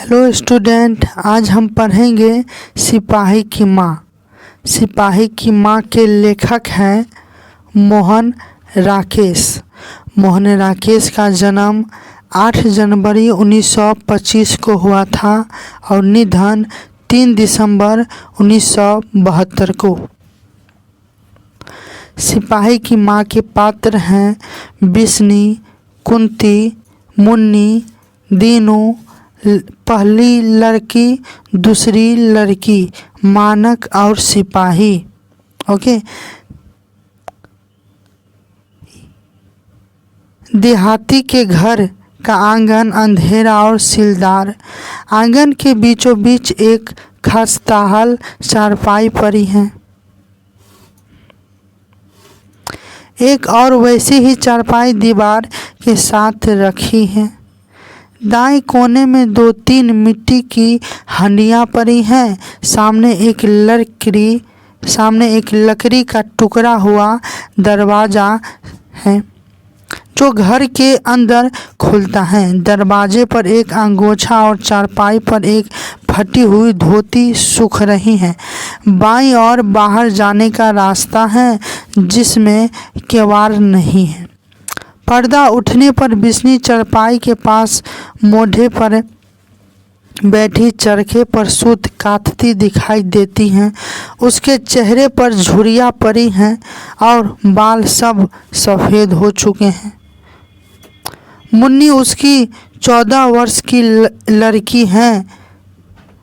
Hello student, आज हम पढ़ेंगे सिपाही की माँ। सिपाही की माँ के लेखक हैं मोहन राकेश। मोहन राकेश का जन्म 8 जनवरी 1925 को हुआ था और निधन 3 दिसंबर 1972 को। सिपाही की माँ के पात्र हैं बिस्नी, कुंती, मुन्नी, दीनू, पहली लड़की, दूसरी लड़की, मानक और सिपाही। ओके। देहाती के घर का आंगन अंधेरा और सिलदार। आंगन के बीचों बीच एक खस्ताहाल चारपाई पड़ी है। एक और वैसी ही चारपाई दीवार के साथ रखी है। दाएं कोने में 2-3 मिट्टी की हंडियां पड़ी हैं। सामने एक लकड़ी का टुकड़ा हुआ दरवाज़ा है जो घर के अंदर खुलता है। दरवाजे पर एक अंगोछा और चारपाई पर एक फटी हुई धोती सूख रही है। बाईं ओर बाहर जाने का रास्ता है जिसमें केवाड़ नहीं है। पर्दा उठने पर बिस्नी चारपाई के पास मोढ़े पर बैठी चरखे पर सूत काटती दिखाई देती हैं। उसके चेहरे पर झुर्रियाँ पड़ी हैं और बाल सब सफ़ेद हो चुके हैं। मुन्नी उसकी 14 वर्ष की लड़की है।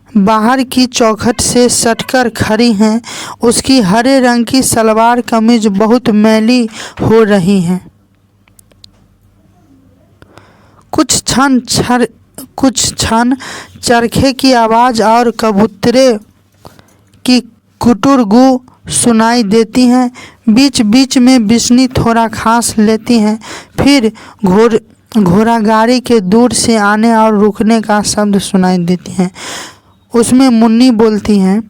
बाहर की चौखट से सटकर खड़ी हैं। उसकी हरे रंग की सलवार कमीज बहुत मैली हो रही है। कुछ क्षण चरखे की आवाज़ और कबूतरे की कुटुरगू सुनाई देती हैं। बीच बीच में बिस्नी थोड़ा खांस लेती हैं। फिर घोड़ागाड़ी के दूर से आने और रुकने का शब्द सुनाई देती हैं। उसमें मुन्नी बोलती हैं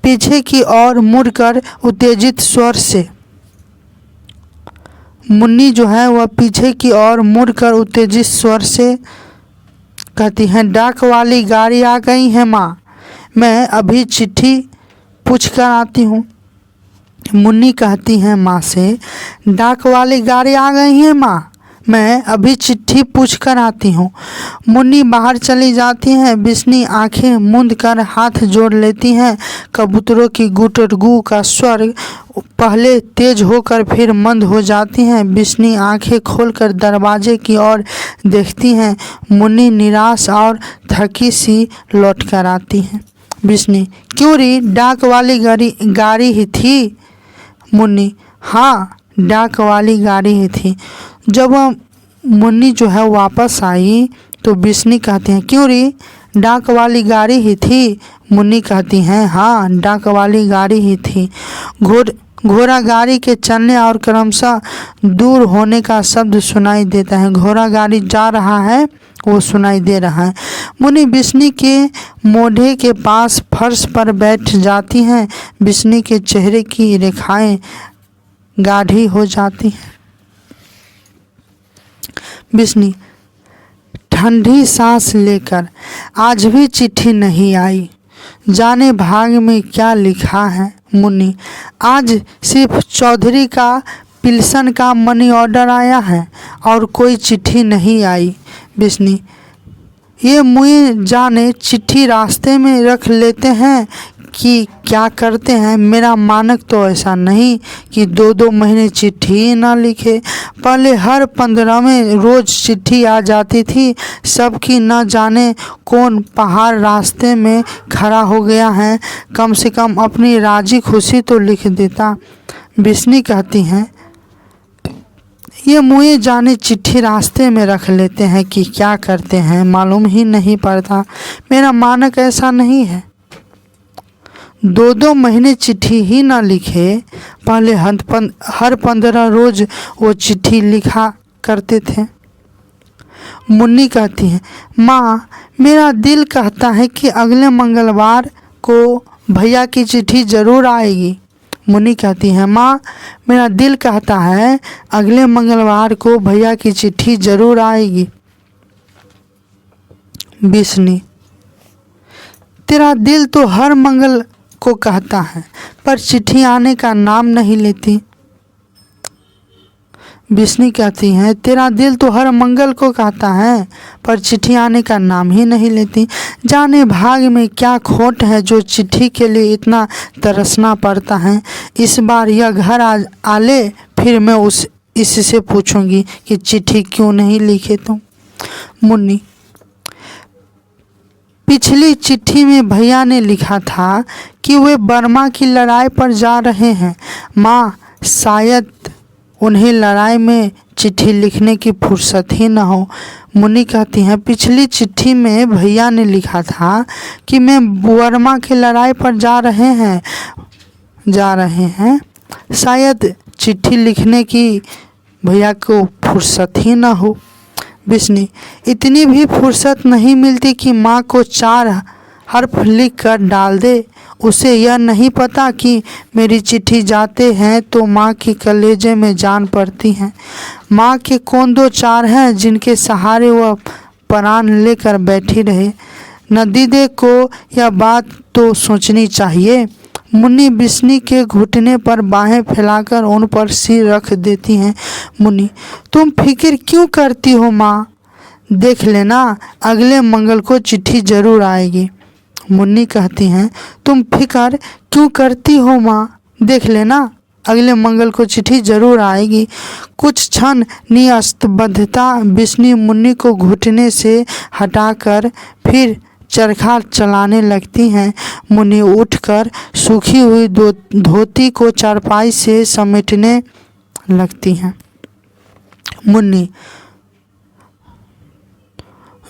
पीछे की ओर मुड़कर उत्तेजित स्वर से। मुन्नी जो है वह पीछे की ओर मुड़कर उत्तेजित स्वर से कहती है, डाक वाली गाड़ी आ गई है माँ, मैं अभी चिट्ठी पूछ कर आती हूँ। मुन्नी कहती है माँ से, डाक वाली गाड़ी आ गई है माँ, मैं अभी चिट्ठी पूछ कर आती हूँ। मुन्नी बाहर चली जाती है। बिस्नी आंखें मूंद कर हाथ जोड़ लेती हैं। कबूतरों की गुटरगू का स्वर पहले तेज होकर फिर मंद हो जाती हैं। बिस्नी आंखें खोलकर दरवाजे की ओर देखती हैं। मुन्नी निराश और थकी सी लौट कर आती है। बिस्नी, क्यों री, डाक वाली गाड़ी ही थी? मुन्नी, हाँ, डाक वाली गाड़ी ही थी। जब मुन्नी जो है वापस आई तो बिस्नी कहती हैं, क्यों री, डाक वाली गाड़ी ही थी? मुन्नी कहती हैं, हाँ, डाक वाली गाड़ी ही थी। घोड़ा गाड़ी के चलने और क्रमशः दूर होने का शब्द सुनाई देता है। घोड़ा गाड़ी जा रहा है वो सुनाई दे रहा है। मुन्नी बिस्नी के मोढ़े के पास फर्श पर बैठ जाती हैं। बिस्नी के चेहरे की रेखाएं गाढ़ी हो जाती हैं। बिस्नी ठंडी सांस लेकर, आज भी चिट्ठी नहीं आई, जाने भाग में क्या लिखा है। मुन्नी, आज सिर्फ चौधरी का पिल्सन का मनी ऑर्डर आया है और कोई चिट्ठी नहीं आई। बिस्नी, ये मुँह जाने चिट्ठी रास्ते में रख लेते हैं कि क्या करते हैं। मेरा मानक तो ऐसा नहीं कि 2-2 महीने चिट्ठी ना लिखे। पहले हर 15वें रोज चिट्ठी आ जाती थी। सबकी न जाने कौन पहाड़ रास्ते में खड़ा हो गया है, कम से कम अपनी राजी खुशी तो लिख देता। बिस्नी कहती हैं, ये मुँह जाने चिट्ठी रास्ते में रख लेते हैं कि क्या करते हैं, मालूम ही नहीं पड़ता। मेरा मानक ऐसा नहीं है, 2-2 महीने चिट्ठी ही ना लिखे। पहले हर 15 रोज वो चिट्ठी लिखा करते थे। मुन्नी कहती है, माँ, मेरा दिल कहता है कि अगले मंगलवार को भैया की चिट्ठी ज़रूर आएगी। मुन्नी कहती है, माँ, मेरा दिल कहता है अगले मंगलवार को भैया की चिट्ठी ज़रूर आएगी। बिस्नी, तेरा दिल तो हर मंगल को कहता है पर चिट्ठी आने का नाम नहीं लेती। बिस्नी कहती हैं तेरा दिल तो हर मंगल को कहता है पर चिट्ठी आने का नाम ही नहीं लेती। जाने भाग में क्या खोट है जो चिट्ठी के लिए इतना तरसना पड़ता है। इस बार यह घर आ ले फिर मैं इससे पूछूंगी कि चिट्ठी क्यों नहीं लिखे तुम। मुन्नी पिछली चिट्ठी में भैया ने लिखा था कि वे बर्मा की लड़ाई पर जा रहे हैं। माँ शायद उन्हें लड़ाई में चिट्ठी लिखने की फुर्सत ही न हो। मुन्नी कहती हैं पिछली चिट्ठी में भैया ने लिखा था कि मैं बर्मा की लड़ाई पर जा रहे हैं शायद चिट्ठी लिखने की भैया को फुर्सत ही न हो। बिस्नी इतनी भी फुर्सत नहीं मिलती कि माँ को 4 हर्फ लिख कर डाल दे। उसे यह नहीं पता कि मेरी चिट्ठी जाते हैं तो माँ की कलेजे में जान पड़ती है। माँ के कौन 2 4 हैं जिनके सहारे वह प्राण लेकर बैठी रहे। नदीदे को यह बात तो सोचनी चाहिए। मुन्नी बिस्नी के घुटने पर बाहें फैलाकर उन पर सिर रख देती हैं। मुन्नी तुम फिक्र क्यों करती हो माँ, देख लेना अगले मंगल को चिट्ठी जरूर आएगी। मुन्नी कहती हैं तुम फिक्र क्यों करती हो माँ, देख लेना अगले मंगल को चिट्ठी जरूर आएगी। कुछ क्षण निस्तब्धता बिस्नी मुन्नी को घुटने से हटाकर फिर चरखा चलाने लगती हैं। मुन्नी उठकर सूखी हुई धोती को चारपाई से समेटने लगती हैं। मुन्नी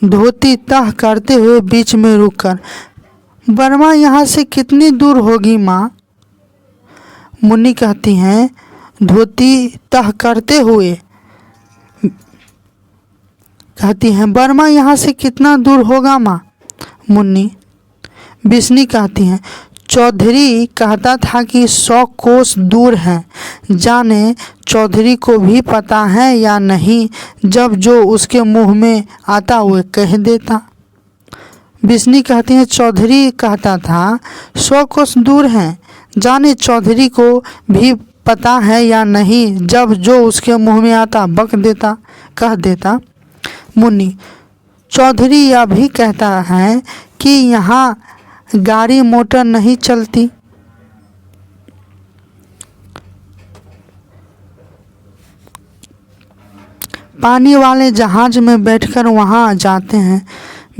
धोती तह करते हुए बीच में रुककर बर्मा यहाँ से कितनी दूर होगी माँ। मुन्नी कहती हैं धोती तह करते हुए कहती हैं बर्मा यहाँ से कितना दूर होगा माँ। मुन्नी बिस्नी कहती हैं चौधरी कहता था कि 100 कोस दूर है। जाने चौधरी को भी पता है या नहीं, जब जो उसके मुंह में आता वह कह देता। बिस्नी कहती हैं चौधरी कहता था 100 कोस दूर है। जाने चौधरी को भी पता है या नहीं, जब जो उसके मुंह में आता कह देता। मुन्नी चौधरी यह भी कहता है कि यहाँ गाड़ी मोटर नहीं चलती। पानी वाले जहाज में बैठकर वहाँ जाते हैं।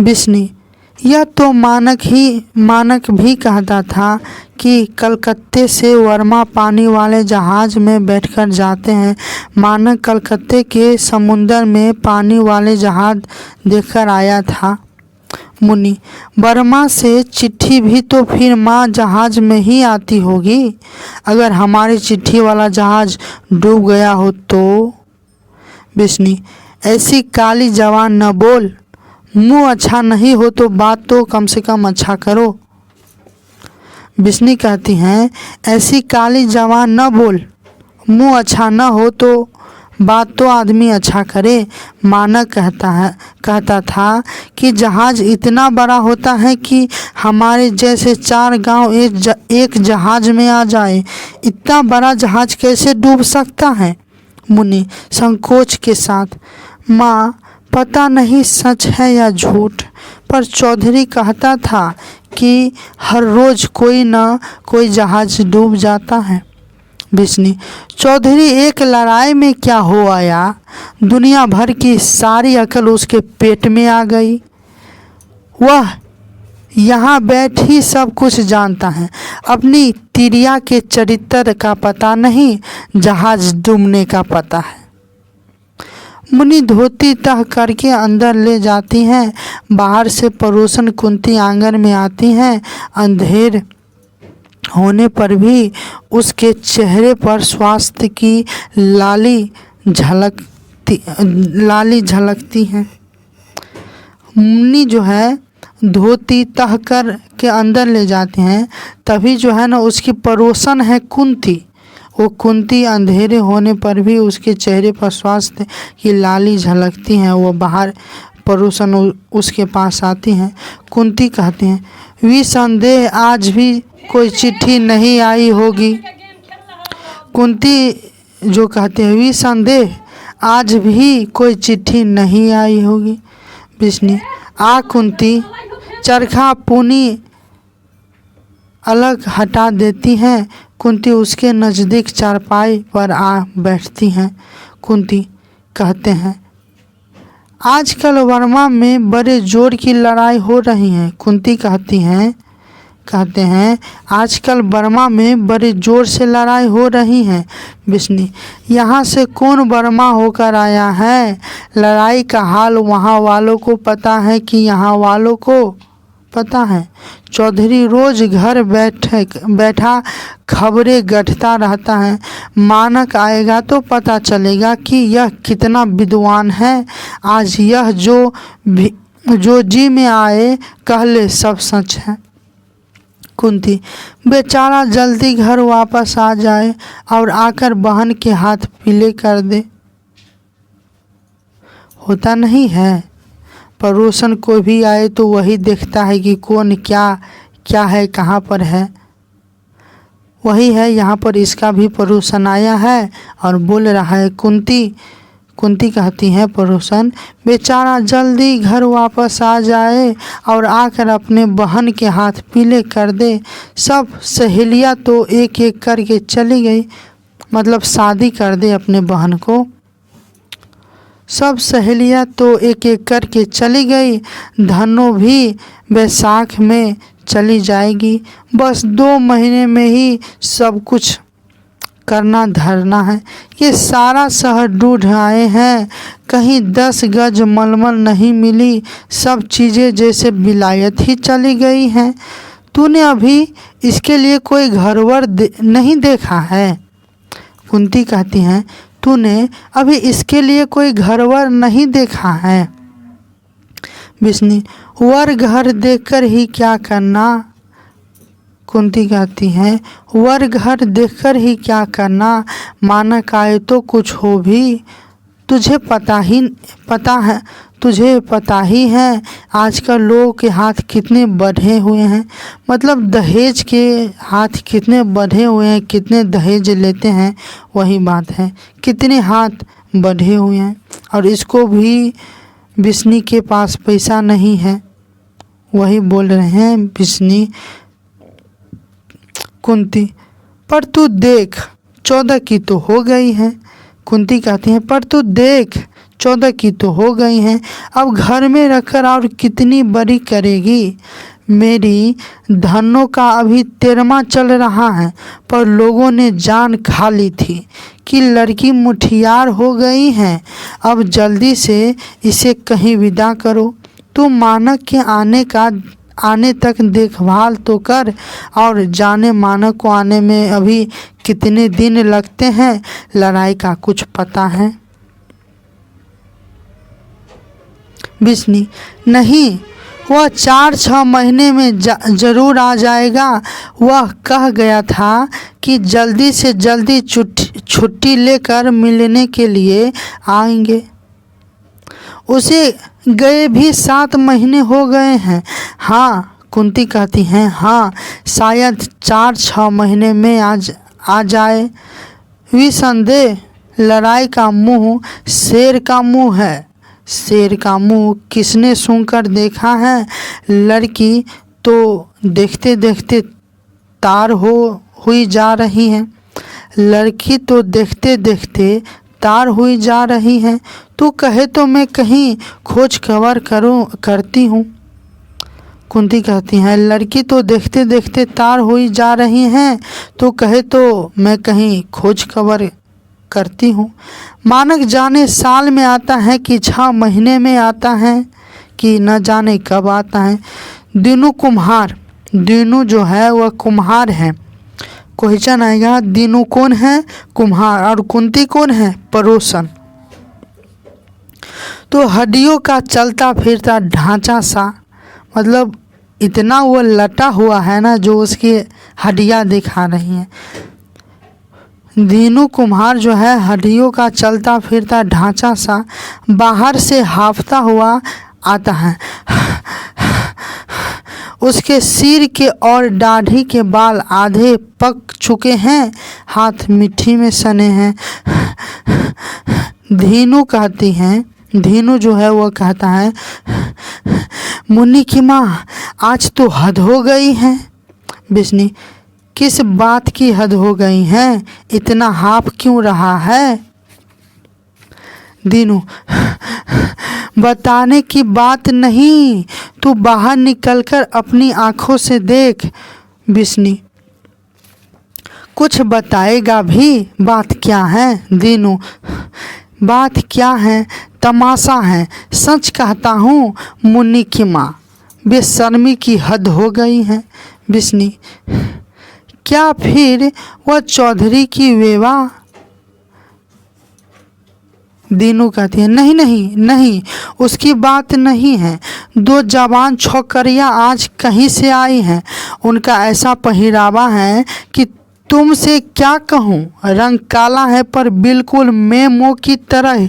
बिस्नी यह तो मानक भी कहता था कि कलकत्ते से वर्मा पानी वाले जहाज में बैठकर जाते हैं। मानक कलकत्ते के समुंदर में पानी वाले जहाज देखकर आया था। मुन्नी बर्मा से चिट्ठी भी तो फिर माँ जहाज में ही आती होगी। अगर हमारी चिट्ठी वाला जहाज डूब गया हो तो। बिस्नी ऐसी काली जवान न बोल, मुँह अच्छा नहीं हो तो बात तो कम से कम अच्छा करो। बिस्नी कहती हैं ऐसी काली जवान न बोल, मुँह अच्छा न हो तो बात तो आदमी अच्छा करे। मानक कहता था कि जहाज इतना बड़ा होता है कि हमारे जैसे 4 गांव एक जहाज में आ जाए। इतना बड़ा जहाज कैसे डूब सकता है। मुन्नी संकोच के साथ माँ पता नहीं सच है या झूठ, पर चौधरी कहता था कि हर रोज कोई न कोई जहाज डूब जाता है। बिस्नी चौधरी एक लड़ाई में क्या हो आया, दुनिया भर की सारी अकल उसके पेट में आ गई। वह यहाँ बैठ ही सब कुछ जानता है, अपनी तिरिया के चरित्र का पता नहीं, जहाज डूबने का पता है। मुन्नी धोती तह करके अंदर ले जाती हैं। बाहर से पड़ोसन कुंती आंगन में आती हैं। अंधेर होने पर भी उसके चेहरे पर स्वास्थ्य की लाली झलकती है। मुन्नी जो है धोती तह कर के अंदर ले जाते हैं, तभी जो है ना उसकी पड़ोसन है कुंती। वो कुंती अंधेरे होने पर भी उसके चेहरे पर स्वास्थ्य की लाली झलकती हैं। वो बाहर पड़ोसन उसके पास आती हैं। कुंती कहते हैं निसंदेह आज भी कोई चिट्ठी नहीं आई होगी। कुंती जो कहते हैं निसंदेह आज भी कोई चिट्ठी नहीं आई होगी। विष्णु आ कुंती चरखा पूनी अलग हटा देती हैं। कुंती उसके नज़दीक चारपाई पर आ बैठती हैं। कुंती कहते हैं आजकल वर्मा में बड़े जोर की लड़ाई हो रही है। कुंती कहते हैं आजकल बर्मा में बड़े जोर से लड़ाई हो रही है। विष्णु यहाँ से कौन बर्मा होकर आया है? लड़ाई का हाल वहाँ वालों को पता है कि यहाँ वालों को पता है? चौधरी रोज घर बैठा खबरें गढ़ता रहता है। मानक आएगा तो पता चलेगा कि यह कितना विद्वान है। आज यह जो जी में आए कह ले सब सच है। कुंती बेचारा जल्दी घर वापस आ जाए और आकर बहन के हाथ पीले कर दे। होता नहीं है, पड़ोसन कोई भी आए तो वही देखता है कि कौन क्या है, कहाँ पर है। वही है, यहाँ पर इसका भी पड़ोसन आया है और बोल रहा है। कुंती कहती है पड़ोसन बेचारा जल्दी घर वापस आ जाए और आकर अपने बहन के हाथ पीले कर दे। सब सहेलियाँ तो एक एक करके चली गई, मतलब शादी कर दे अपने बहन को। सब सहेलियाँ तो एक एक करके चली गई। धनो भी बैसाख में चली जाएगी। बस 2 महीने में ही सब कुछ करना धरना है। ये सारा शहर ढूंढ आए हैं, कहीं 10 गज मलमल नहीं मिली। सब चीज़ें जैसे विलायत ही चली गई हैं। तूने अभी इसके लिए कोई घरवर नहीं देखा है? कुंती कहती हैं तूने अभी इसके लिए कोई घरवर नहीं देखा है? विष्णु वर घर देखकर ही क्या करना? कुंती कहती हैं वर घर देखकर ही क्या करना? मानक आए तो कुछ हो भी। तुझे पता ही है आजकल लोगों के हाथ कितने बढ़े हुए हैं। मतलब दहेज के हाथ कितने बढ़े हुए हैं, कितने दहेज लेते हैं, वही बात है, कितने हाथ बढ़े हुए हैं। और इसको भी विष्णु के पास पैसा नहीं है, वही बोल रहे हैं विष्णु। कुंती पर तू देख 14 की तो हो गई है। कुंती कहती हैं पर तू देख 14 की तो हो गई हैं, अब घर में रखकर और कितनी बड़ी करेगी? मेरी धनों का अभी 13वां चल रहा है, पर लोगों ने जान खा ली थी कि लड़की मुठियार हो गई है। अब जल्दी से इसे कहीं विदा करो। तू मानक के आने तक देखभाल तो कर, और जाने मानक को आने में अभी कितने दिन लगते हैं, लड़ाई का कुछ पता है? विष्णु नहीं, वह 4-6 महीने में जरूर आ जाएगा। वह कह गया था कि जल्दी से जल्दी छुट्टी लेकर मिलने के लिए आएंगे। उसे गए भी 7 महीने हो गए हैं। हाँ, कुंती कहती हैं हाँ, शायद 4-6 महीने में आ जाए। निसंदेह लड़ाई का मुंह शेर का मुंह है। शेर का मुंह किसने सूंघकर देखा है? लड़की तो देखते देखते तार हुई जा रही है। लड़की तो देखते देखते तार हुई जा रही है। तू कहे तो मैं कहीं खोज खबर करती हूँ। कुंती कहती हैं लड़की तो देखते देखते तार हुई जा रही हैं, तो कहे तो मैं कहीं खोज खबर करती हूँ। मानक जाने साल में आता है कि 6 महीने में आता है, कि न जाने कब आता है। दीनू जो है वह कुम्हार है। क्वेश्चन आएगा दीनू कौन है? कुम्हार। और कुंती कौन है? पड़ोसन। तो हड्डियों का चलता फिरता ढांचा सा, मतलब इतना वो लटा हुआ है ना, जो उसकी हड्डियाँ दिखा रही हैं। दीनू कुम्हार जो है हड्डियों का चलता फिरता ढांचा सा बाहर से हांफता हुआ आता है। उसके सिर के और दाढ़ी के बाल आधे पक चुके हैं, हाथ मिट्टी में सने हैं। धीनू जो है वो कहता है, मुन्नी की माँ आज तो हद हो गई है। बिस्नी, किस बात की हद हो गई है, इतना हाफ क्यों रहा है? दीनू, बताने की बात नहीं, तू बाहर निकलकर अपनी आंखों से देख। बिस्नी, कुछ बताएगा भी? बात क्या है? दीनू, बात क्या है, तमाशा है, सच कहता हूँ मुन्नी की माँ, बेशर्मी की हद हो गई है। बिस्नी, क्या फिर वह चौधरी की वेवा? दीनू कहती है, नहीं नहीं नहीं, उसकी बात नहीं है। दो जवान छोकरियाँ आज कहीं से आई हैं, उनका ऐसा पहरावा है कि तुमसे क्या कहूँ। रंग काला है पर बिल्कुल मेमो की तरह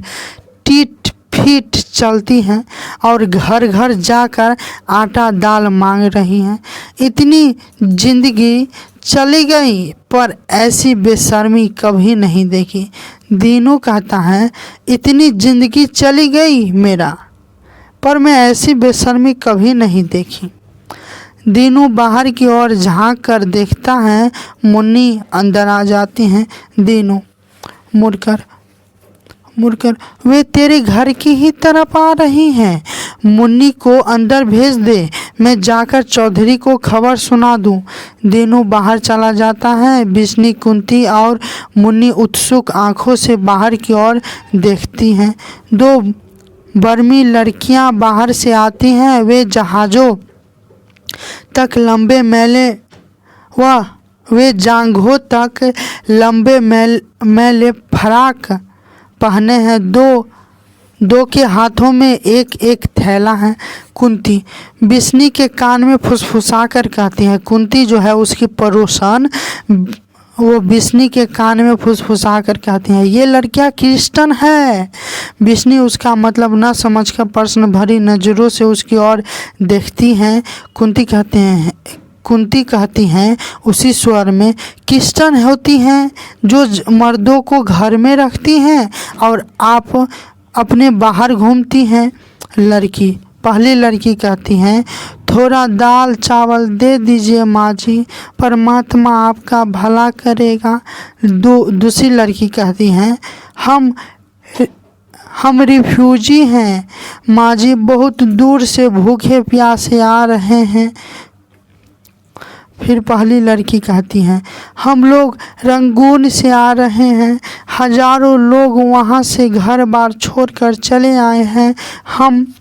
टीट फीट चलती हैं और घर घर जाकर आटा दाल मांग रही हैं। इतनी जिंदगी चली गई पर ऐसी बेशर्मी कभी नहीं देखी। दीनू कहता है, इतनी जिंदगी चली गई मेरा, पर मैं ऐसी बेशर्मी कभी नहीं देखी। दीनू बाहर की ओर झांक कर देखता है, मुन्नी अंदर आ जाती हैं। दीनू मुड़कर वे तेरे घर की ही तरफ आ रही हैं। मुन्नी को अंदर भेज दे, मैं जाकर चौधरी को खबर सुना दूं। दीनू बाहर चला जाता है। बिस्नी, कुंती और मुन्नी उत्सुक आंखों से बाहर की ओर देखती हैं। दो बर्मी लड़कियां बाहर से आती हैं। वे जहाज़ों तक लंबे मैले वे जांघों तक लंबे मैले फराक पहने हैं। दो के हाथों में एक एक थैला है। कुंती बिस्नी के कान में फुसफुसा कर कहती है। कुंती जो है उसकी पड़ोसन, वो बिस्नी के कान में फुसफुसा कर कहती है, ये लड़कियां क्रिश्चियन है। बिस्नी उसका मतलब न समझकर प्रश्न भरी नज़रों से उसकी ओर देखती हैं। कुंती कहती हैं उसी स्वर में, क्रिश्चियन होती हैं जो मर्दों को घर में रखती हैं और आप अपने बाहर घूमती हैं। पहली लड़की कहती हैं, थोड़ा दाल चावल दे दीजिए माँ जी, परमात्मा आपका भला करेगा। दूसरी लड़की कहती हैं, हम रिफ्यूजी हैं माँ जी, बहुत दूर से भूखे प्यासे आ रहे हैं। फिर पहली लड़की कहती हैं, हम लोग रंगून से आ रहे हैं, हजारों लोग वहाँ से घर बार छोड़कर चले आए हैं। हम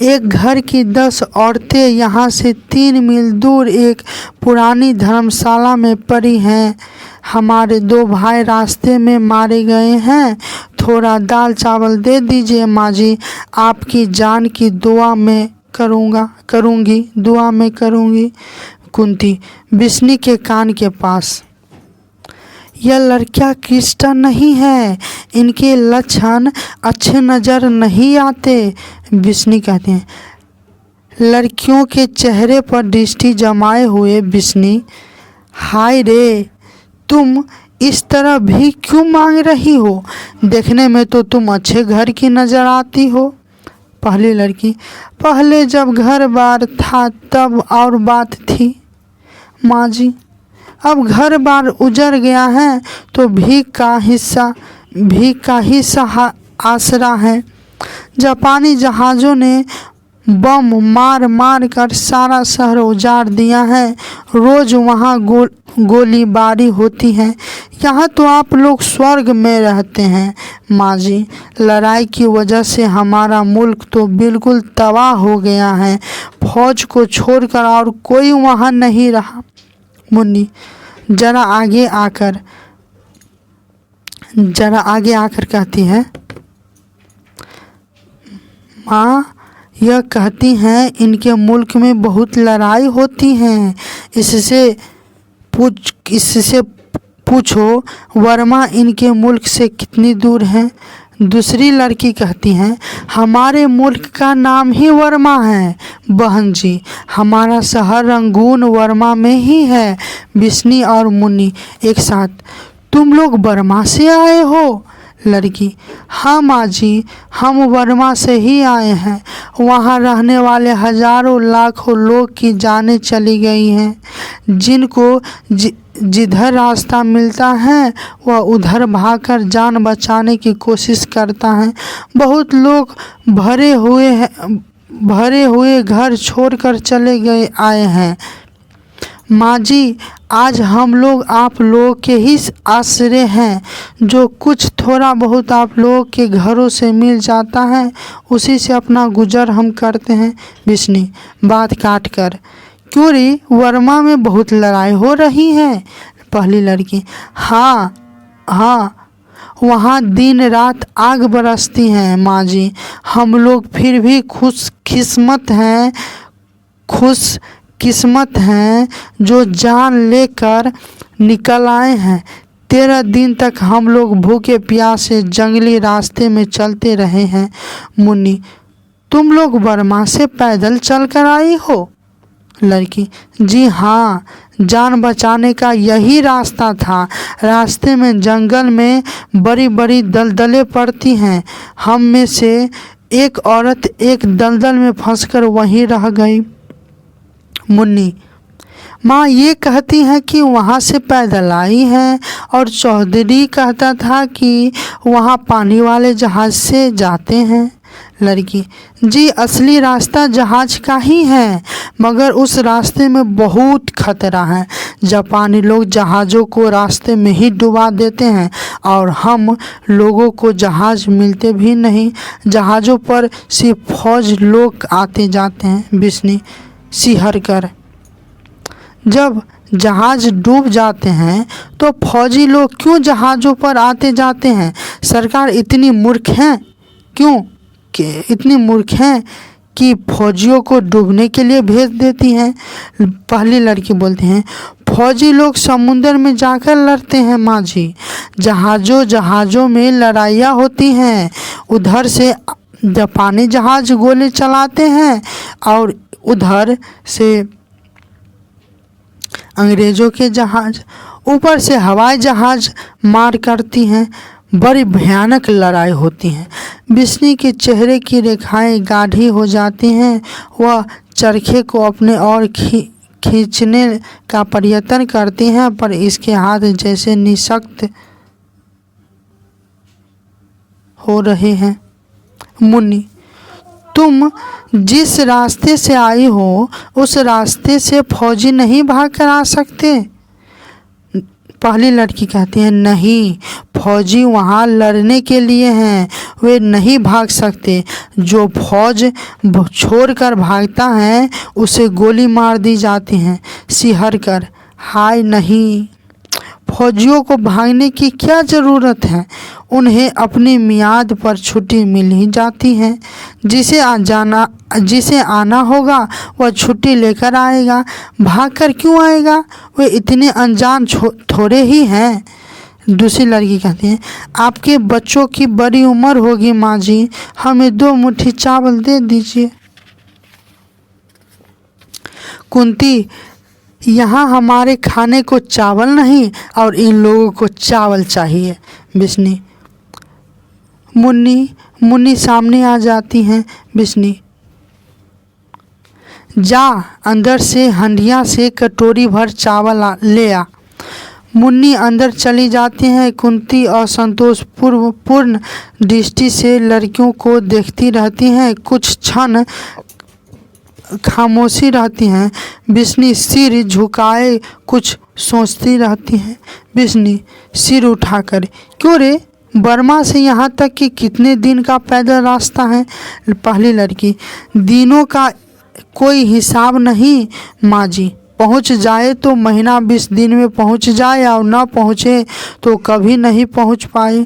एक घर की 10 औरतें यहाँ से 3 मील दूर एक पुरानी धर्मशाला में पड़ी हैं। हमारे 2 भाई रास्ते में मारे गए हैं। थोड़ा दाल चावल दे दीजिए माँ जी, आपकी जान की दुआ में करूँगी। कुंती बिस्नी के कान के पास, यह लड़कियां क्रिश्चियन नहीं है, इनके लक्षण अच्छे नज़र नहीं आते। बिस्नी कहते हैं, लड़कियों के चेहरे पर दृष्टि जमाए हुए बिस्नी, हाय रे, तुम इस तरह भी क्यों मांग रही हो? देखने में तो तुम अच्छे घर की नज़र आती हो। पहली लड़की, पहले जब घर बार था तब और बात थी माँ जी, अब घर बार उजड़ गया है तो भीख का ही आसरा है। जापानी जहाज़ों ने बम मार कर सारा शहर उजाड़ दिया है। रोज़ वहाँ गोलीबारी होती है। यहाँ तो आप लोग स्वर्ग में रहते हैं माँ जी। लड़ाई की वजह से हमारा मुल्क तो बिल्कुल तबाह हो गया है। फौज को छोड़कर और कोई वहाँ नहीं रहा। मुन्नी जरा आगे आकर कहती है, माँ यह कहती हैं इनके मुल्क में बहुत लड़ाई होती हैं। इससे पूछो वर्मा इनके मुल्क से कितनी दूर है? दूसरी लड़की कहती है, हमारे मुल्क का नाम ही वर्मा है बहन जी, हमारा शहर रंगून वर्मा में ही है। बिस्नी और मुन्नी एक साथ, तुम लोग बर्मा से आए हो? लड़की, हाँ माँ जी, हम वर्मा से ही आए हैं। वहाँ रहने वाले हजारों लाखों लोग की जानें चली गई हैं। जिनको जिधर रास्ता मिलता है वह उधर भागकर जान बचाने की कोशिश करता है। बहुत लोग भरे हुए घर छोड़कर चले गए आए हैं। माँ जी, आज हम लोग आप लोगों के ही आश्रय हैं। जो कुछ थोड़ा बहुत आप लोगों के घरों से मिल जाता है उसी से अपना गुजर हम करते हैं। बिस्नी बात काट कर, क्यों रे, वर्मा में बहुत लड़ाई हो रही है? पहली लड़की, हाँ हाँ, वहाँ दिन रात आग बरसती है माँ जी। हम लोग फिर भी खुश किस्मत हैं जो जान लेकर निकल आए हैं। 13 दिन तक हम लोग भूखे प्यासे जंगली रास्ते में चलते रहे हैं। मुन्नी, तुम लोग बर्मा से पैदल चलकर आई हो? लड़की, जी हाँ, जान बचाने का यही रास्ता था। रास्ते में जंगल में बड़ी बड़ी दलदलें पड़ती हैं। हम में से एक औरत एक दलदल में फंसकर वहीं रह गई। मुन्नी, माँ ये कहती हैं कि वहाँ से पैदल आई हैं और चौधरी कहता था कि वहाँ पानी वाले जहाज़ से जाते हैं। लड़की, जी असली रास्ता जहाज़ का ही है, मगर उस रास्ते में बहुत खतरा है। जापानी लोग जहाज़ों को रास्ते में ही डुबा देते हैं और हम लोगों को जहाज़ मिलते भी नहीं। जहाज़ों पर सिर्फ फौज लोग आते जाते हैं। बिस्नी सिहर कर, जब जहाज़ डूब जाते हैं तो फौजी लोग क्यों जहाज़ों पर आते जाते हैं? सरकार इतनी मूर्ख हैं इतनी मूर्ख हैं कि फौजियों को डूबने के लिए भेज देती हैं। पहली लड़की बोलते हैं, फौजी लोग समुद्र में जाकर लड़ते हैं माँ जी। जहाज़ों में लड़ाइयाँ होती हैं। उधर से जापानी जहाज़ गोले चलाते हैं और उधर से अंग्रेज़ों के जहाज़, ऊपर से हवाई जहाज़ मार करती हैं। बड़ी भयानक लड़ाई होती है। बिस्नी के चेहरे की रेखाएं गाढ़ी हो जाती हैं। वह चरखे को अपने ओर खींचने का प्रयत्न करती हैं, पर इसके हाथ जैसे निशक्त हो रहे हैं। मुन्नी, तुम जिस रास्ते से आई हो उस रास्ते से फौजी नहीं भाग कर आ सकते? पहली लड़की कहती है, नहीं, फौजी वहाँ लड़ने के लिए हैं, वे नहीं भाग सकते। जो फौज छोड़कर भागता है उसे गोली मार दी जाती है। सिहर कर, हाय नहीं, फौजियों को भागने की क्या ज़रूरत है? उन्हें अपनी मियाद पर छुट्टी मिल ही जाती है। जिसे आना होगा वह छुट्टी लेकर आएगा। भागकर क्यों आएगा? वे इतने अनजान थोड़े ही हैं। दूसरी लड़की कहती है, आपके बच्चों की बड़ी उम्र होगी माँ जी, हमें 2 मुट्ठी चावल दे दीजिए। कुंती, यहाँ हमारे खाने को चावल नहीं और इन लोगों को चावल चाहिए। बिस्नी, मुन्नी सामने आ जाती हैं। बिस्नी, जा अंदर से हंडिया से कटोरी भर चावल ले आ। मुन्नी अंदर चली जाती हैं। कुंती असंतोष पूर्ण दृष्टि से लड़कियों को देखती रहती हैं। कुछ क्षण खामोशी रहती हैं। बिस्नी सिर झुकाए कुछ सोचती रहती हैं। बिस्नी सिर उठाकर, क्यों रे, बर्मा से यहाँ तक कि कितने दिन का पैदल रास्ता है? पहली लड़की, दिनों का कोई हिसाब नहीं माँ जी, पहुँच जाए तो महीना 20 दिन में पहुँच जाए और ना पहुँचे तो कभी नहीं पहुँच पाए।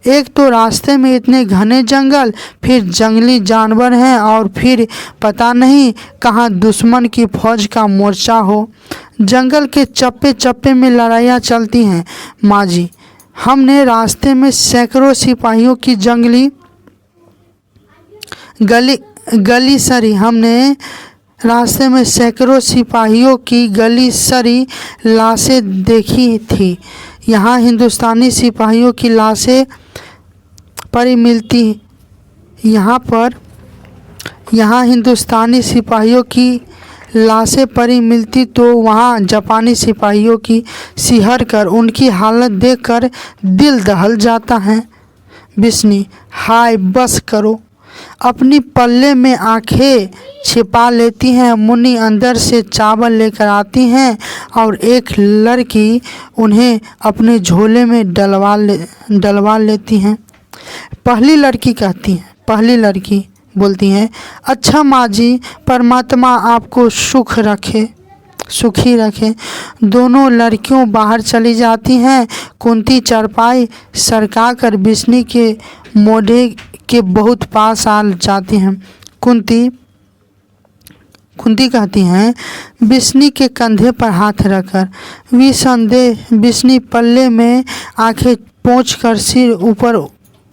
एक तो रास्ते में इतने घने जंगल, फिर जंगली जानवर हैं और फिर पता नहीं कहाँ दुश्मन की फौज का मोर्चा हो। जंगल के चप्पे चप्पे में लड़ाइयाँ चलती हैं माँ जी। हमने रास्ते में सैकड़ों सिपाहियों की जंगली गली सरी हमने रास्ते में सैकड़ों सिपाहियों की गली सरी लाशें देखी थी। यहाँ हिंदुस्तानी सिपाहियों की लाशें पड़ी मिलती यहाँ हिंदुस्तानी सिपाहियों की लाशें पड़ी मिलती तो वहाँ जापानी सिपाहियों की सिहर कर उनकी हालत देखकर दिल दहल जाता है। बिस्नी, हाय बस करो। अपनी पल्ले में आंखें छिपा लेती हैं। मुन्नी अंदर से चावल लेकर आती हैं और एक लड़की उन्हें अपने झोले में डलवा लेती हैं। पहली लड़की बोलती हैं, अच्छा माँ जी, परमात्मा आपको सुखी रखे। दोनों लड़कियों बाहर चली जाती हैं। कुंती चारपाई सरका कर बिस्नी के मोढ़े के बहुत पास आ जाती हैं। कुंती कहती हैं, बिस्नी के कंधे पर हाथ रखकर। विसंदेह बिस्नी पल्ले में आंखें पोंछकर सिर ऊपर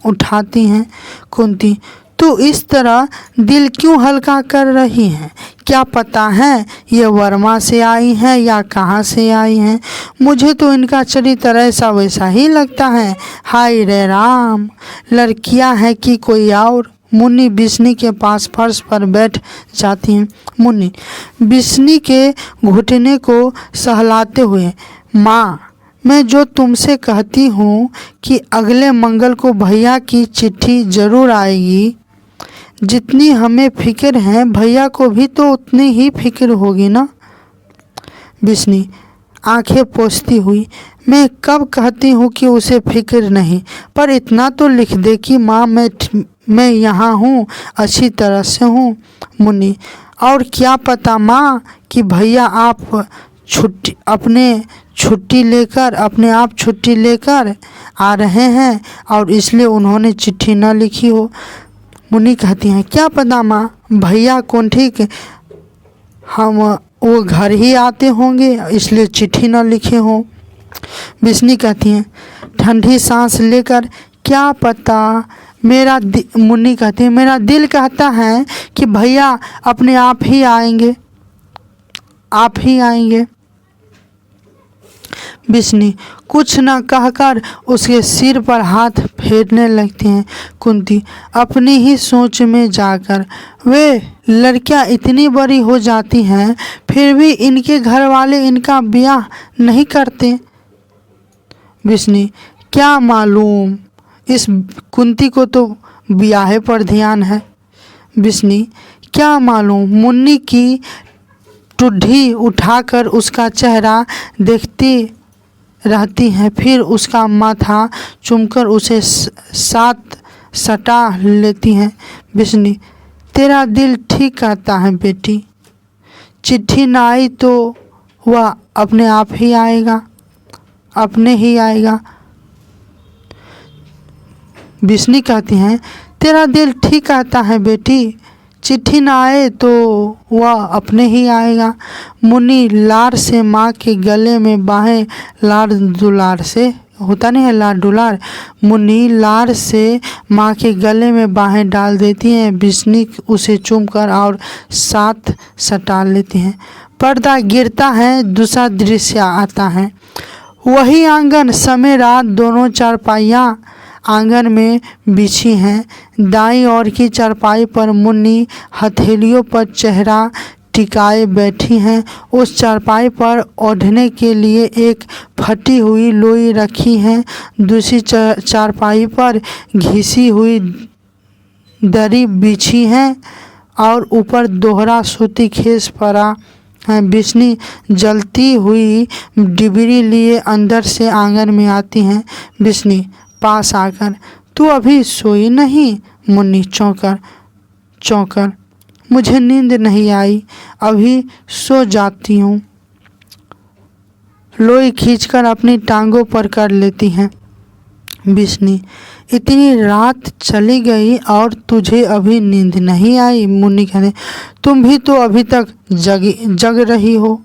उठाती हैं। कुंती, तो इस तरह दिल क्यों हल्का कर रही हैं? क्या पता है ये वर्मा से आई हैं या कहाँ से आई हैं? मुझे तो इनका चरित्र ऐसा वैसा ही लगता है। हाय रे राम, लड़कियां हैं कि कोई और? मुन्नी बिस्नी के पास फर्श पर बैठ जाती हैं। मुन्नी बिस्नी के घुटने को सहलाते हुए, माँ, मैं जो तुमसे कहती हूँ कि अगले मंगल को भैया की चिट्ठी जरूर आएगी। जितनी हमें फिक्र है भैया को भी तो उतनी ही फिक्र होगी ना। बिस्नी आंखें पोंछती हुई, मैं कब कहती हूँ कि उसे फिक्र नहीं, पर इतना तो लिख दे कि माँ मैं यहाँ हूँ, अच्छी तरह से हूँ। मुन्नी, और क्या पता माँ कि भैया अपने आप छुट्टी लेकर आ रहे हैं और इसलिए उन्होंने चिट्ठी न लिखी हो। मुन्नी कहती हैं, क्या पता माँ, भैया कौन ठीक, वो घर ही आते होंगे इसलिए चिट्ठी न लिखे हों। बिस्नी कहती हैं ठंडी सांस लेकर, क्या पता, मुन्नी कहती है, मेरा दिल कहता है कि भैया अपने आप ही आएंगे। बिस्नी कुछ न कहकर उसके सिर पर हाथ फेरने लगती हैं। कुंती अपनी ही सोच में जाकर, वे लड़कियां इतनी बड़ी हो जाती हैं फिर भी इनके घर वाले इनका ब्याह नहीं करते। बिस्नी क्या मालूम, इस कुंती को तो ब्याह पर ध्यान है। बिस्नी क्या मालूम। मुन्नी की ठुड्डी उठाकर उसका चेहरा देखती रहती हैं, फिर उसका माथा चूमकर उसे साथ सटा लेती हैं। बिस्नी तेरा दिल ठीक कहता है बेटी, चिट्ठी ना आई तो वह अपने आप ही आएगा। बिस्नी कहती हैं, तेरा दिल ठीक कहता है बेटी, चिट्ठी ना आए तो वह अपने ही आएगा। मुन्नी लार से माँ के गले में बाहें लार दुलार से होता नहीं है लार दुलार, मुन्नी लार से माँ के गले में बाहें डाल देती हैं। बिस्नी उसे चूमकर और साथ सटा लेती हैं। पर्दा गिरता है, दूसरा दृश्य आता है। वही आंगन, समय रात, दोनों चारपाइयाँ आंगन में बिछी हैं। दाईं ओर की चारपाई पर मुन्नी हथेलियों पर चेहरा टिकाए बैठी हैं। उस चारपाई पर ओढ़ने के लिए एक फटी हुई लोई रखी है। दूसरी चारपाई पर घिसी हुई दरी बिछी है और ऊपर दोहरा सूती खेस पड़ा है। बिस्नी जलती हुई डिबरी लिए अंदर से आंगन में आती हैं। बिस्नी पास आकर, तू अभी सोई नहीं? मुन्नी चौंकर, मुझे नींद नहीं आई, अभी सो जाती हूँ। लोई खींचकर अपनी टांगों पर कर लेती हैं। बिस्नी इतनी रात चली गई और तुझे अभी नींद नहीं आई? मुन्नी कहते, तुम भी तो अभी तक जग रही हो।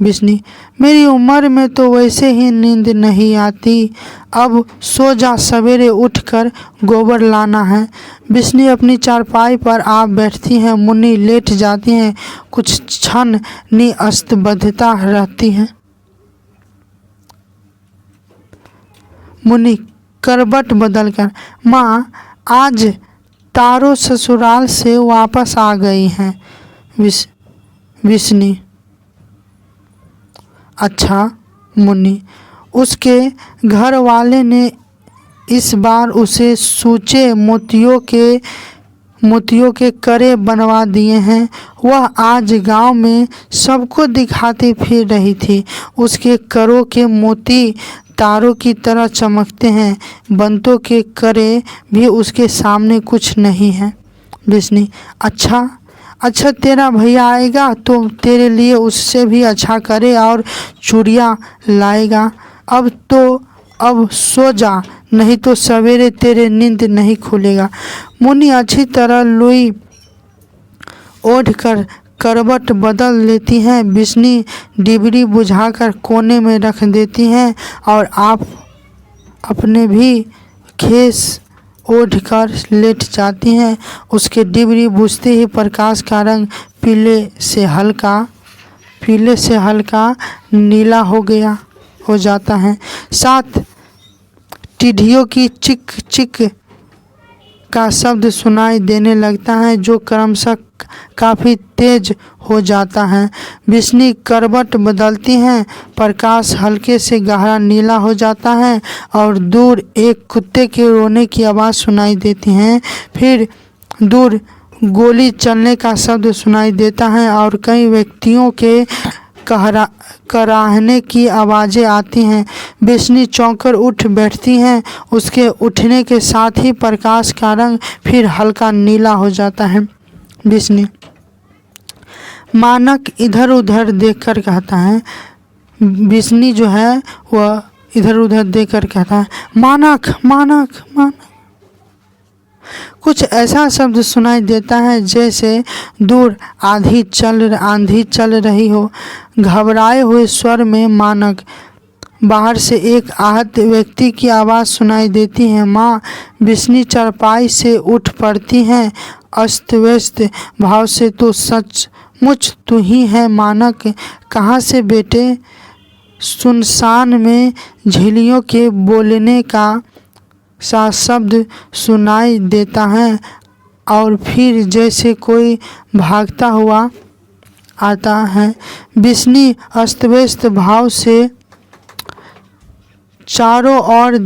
बिस्नी, मेरी उम्र में तो वैसे ही नींद नहीं आती, अब सो जा, सवेरे उठकर गोबर लाना है। बिस्नी अपनी चारपाई पर आ बैठती हैं। मुन्नी लेट जाती हैं। कुछ क्षण निस्तब्धता रहती है। मुन्नी करवट बदलकर, माँ आज तारो ससुराल से वापस आ गई हैं। बिस्नी, अच्छा। मुन्नी, उसके घर वाले ने इस बार उसे सूचे मोतियों के करे बनवा दिए हैं। वह आज गांव में सबको दिखाती फिर रही थी। उसके करों के मोती तारों की तरह चमकते हैं। बंतों के करे भी उसके सामने कुछ नहीं है। बिस्नी, अच्छा, तेरा भैया आएगा तो तेरे लिए उससे भी अच्छा करे और चूड़ियाँ लाएगा। अब सो जा, नहीं तो सवेरे तेरे नींद नहीं खुलेगा। मुन्नी अच्छी तरह लुई ओढ़कर करवट बदल लेती हैं। बिस्नी डिबरी बुझाकर कोने में रख देती हैं और आप अपने भी खेस ओढ़कर लेट जाती हैं। उसके डिबरी बुझते ही प्रकाश का रंग पीले से हल्का नीला हो जाता है। साथ टिड्डियों की चिक चिक का शब्द सुनाई देने लगता है, जो क्रमशः काफ़ी तेज हो जाता है। बिस्नी करवट बदलती हैं। प्रकाश हल्के से गहरा नीला हो जाता है और दूर एक कुत्ते के रोने की आवाज़ सुनाई देती है। फिर दूर गोली चलने का शब्द सुनाई देता है और कई व्यक्तियों के कराहने की आवाज़ें आती हैं। बिस्नी चौंककर उठ बैठती हैं। उसके उठने के साथ ही प्रकाश का रंग फिर हल्का नीला हो जाता है। बिस्नी, मानक इधर उधर देखकर कहता है। बिस्नी जो है वह इधर उधर देखकर कहता है, मानक मानक मानक। कुछ ऐसा शब्द सुनाई देता है जैसे दूर आंधी चल रही हो। घबराए हुए स्वर में मानक बाहर से एक आहत व्यक्ति की आवाज़ सुनाई देती है। माँ बिस्नी चारपाई से उठ पड़ती हैं अस्त व्यस्त भाव से। तो सचमुच तू ही है मानक? कहाँ से बेटे? सुनसान में झिल्लियों के बोलने का सा शब्द सुनाई देता है और फिर जैसे कोई भागता हुआ आता है। बिस्नी अस्तव्यस्त भाव से चारों ओर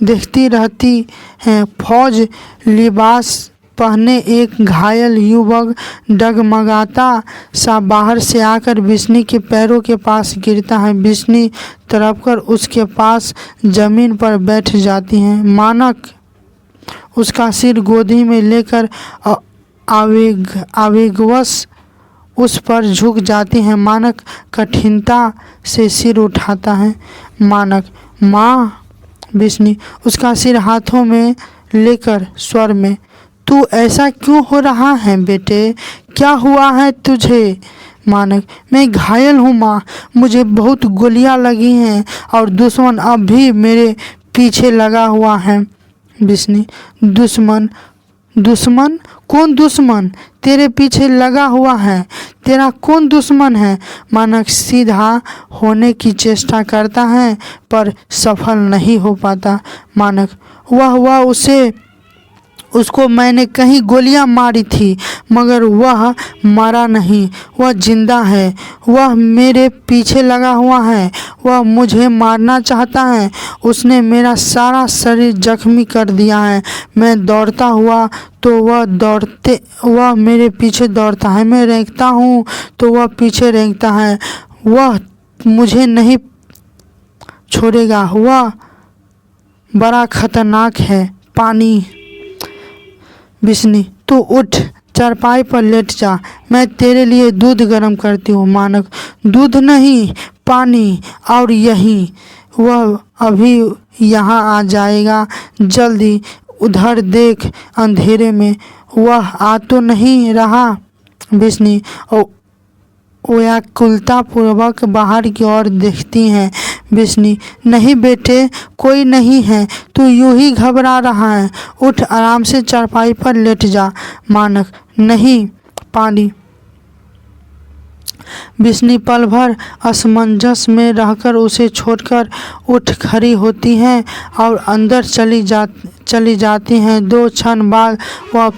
देखती रहती हैं। फौज लिबास पहने एक घायल युवक डगमगाता सा बाहर से आकर बिस्नी के पैरों के पास गिरता है। बिस्नी तड़पकर उसके पास जमीन पर बैठ जाती हैं। मानक उसका सिर गोदी में लेकर आवेगवश उस पर झुक जाती हैं। मानक कठिनता से सिर उठाता है। मानक, माँ। बिस्नी उसका सिर हाथों में लेकर स्वर में, तू ऐसा क्यों हो रहा है बेटे? क्या हुआ है तुझे? मानक, मैं घायल हूँ माँ, मुझे बहुत गोलियाँ लगी हैं और दुश्मन अब भी मेरे पीछे लगा हुआ है। बिस्नी, दुश्मन? दुश्मन? कौन दुश्मन तेरे पीछे लगा हुआ है? तेरा कौन दुश्मन है? मानक सीधा होने की चेष्टा करता है पर सफल नहीं हो पाता। मानक, वह उसको मैंने कहीं गोलियां मारी थी मगर वह मरा नहीं, वह जिंदा है। वह मेरे पीछे लगा हुआ है, वह मुझे मारना चाहता है। उसने मेरा सारा शरीर जख्मी कर दिया है। मैं दौड़ता हुआ तो वह मेरे पीछे दौड़ता है। मैं रेंगता हूँ तो वह पीछे रेंगता है। वह मुझे नहीं छोड़ेगा। वह बड़ा खतरनाक है। पानी। बिस्नी, तू उठ, चारपाई पर लेट जा, मैं तेरे लिए दूध गर्म करती हूँ। मानक, दूध नहीं, पानी। और यही वह अभी यहाँ आ जाएगा, जल्दी उधर देख। अंधेरे में वह आ तो नहीं रहा? बिस्नी व्याकुलता पूर्वक बाहर की ओर देखती हैं। बिस्नी, नहीं बेटे, कोई नहीं है, तू यूं ही घबरा रहा है, उठ आराम से चारपाई पर लेट जा। मानक, नहीं, पानी। बिस्नी पल भर असमंजस में रहकर उसे छोड़कर उठ खड़ी होती हैं और अंदर चली जाती हैं। 2 क्षण बाद वह